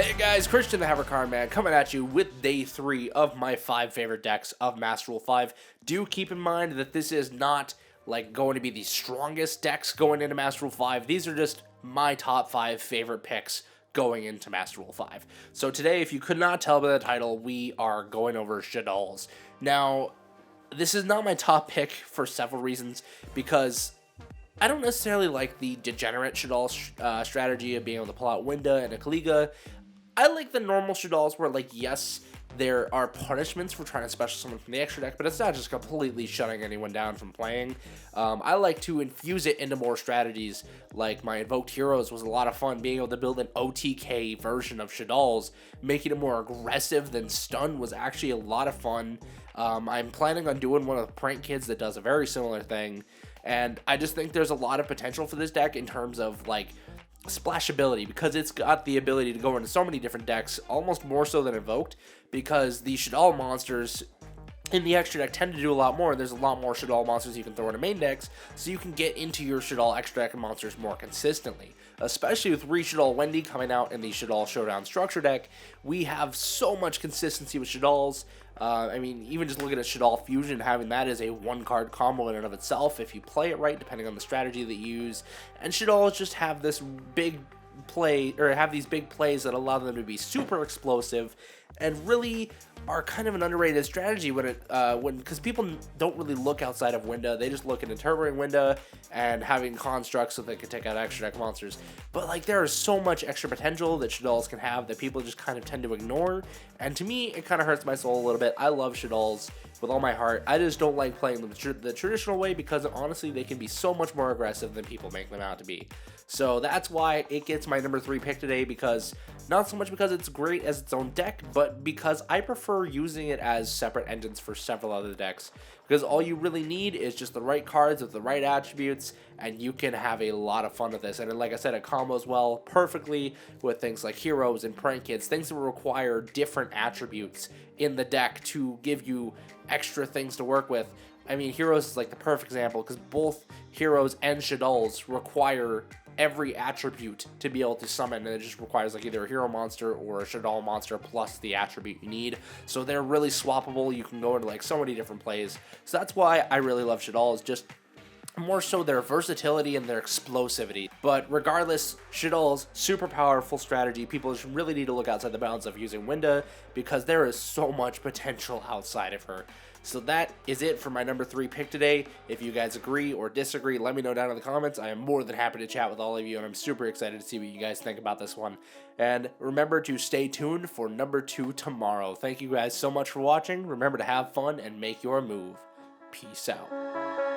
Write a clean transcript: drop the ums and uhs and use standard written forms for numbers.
Hey guys, Christian the Havercard Man coming at you with day 3 of my 5 favorite decks of Master Rule 5. Do keep in mind that this is not like going to be the strongest decks going into Master Rule 5. These are just my top 5 favorite picks going into Master Rule 5. So today, if you could not tell by the title, we are going over Shaddolls. Now, this is not my top pick for several reasons, because I don't necessarily like the degenerate Shaddolls strategy of being able to pull out Winda and a Kaliga. I like the normal Shaddolls where, like, yes, there are punishments for trying to special summon from the extra deck, but it's not just completely shutting anyone down from playing. I like to infuse it into more strategies, like my Invoked Heroes was a lot of fun, being able to build an OTK version of Shaddolls, making it more aggressive than Stun was actually a lot of fun. I'm planning on doing one of Prank Kids that does a very similar thing, and I just think there's a lot of potential for this deck in terms of, like, splashability, because it's got the ability to go into so many different decks, almost more so than Invoked, because the Shaddolls monsters in the extra deck tend to do a lot more. There's a lot more Shaddolls monsters you can throw into main decks, so you can get into your Shaddolls extra deck monsters more consistently. Especially with Shaddolls Wendy coming out in the Shaddolls Showdown structure deck, we have so much consistency with Shaddolls. I mean, even just looking at Shaddolls Fusion, having that as a one-card combo in and of itself, if you play it right, depending on the strategy that you use. And Shaddolls just have this big play, or have these big plays that allow them to be super explosive, and really are kind of an underrated strategy because people don't really look outside of Winda. They just look into turboing Winda and having constructs so they can take out extra deck monsters. But, like, there is so much extra potential that Shaddolls can have that people just kind of tend to ignore. And to me, it kind of hurts my soul a little bit. I love Shaddolls with all my heart. I just don't like playing them the traditional way, because honestly, they can be so much more aggressive than people make them out to be. So that's why it gets my number 3 pick today, because not so much because it's great as its own deck, but because I prefer using it as separate engines for several other decks, because all you really need is just the right cards with the right attributes, and you can have a lot of fun with this. And like I said, it combos well perfectly with things like Heroes and Prank Kids, things that require different attributes in the deck to give you extra things to work with. I mean, Heroes is like the perfect example, because both Heroes and Shaddolls require every attribute to be able to summon, and it just requires like either a hero monster or a Shaddolls monster plus the attribute you need. So they're really swappable. You can go into like so many different plays. So that's why I really love Shaddolls, just more so their versatility and their explosivity. But regardless, Shaddolls, super powerful strategy. People just really need to look outside the bounds of using Winda, because there is so much potential outside of her. So that is it for my number 3 pick today. If you guys agree or disagree, let me know down in the comments. I am more than happy to chat with all of you, and I'm super excited to see what you guys think about this one. And remember to stay tuned for number 2 tomorrow. Thank you guys so much for watching. Remember to have fun and make your move. Peace out.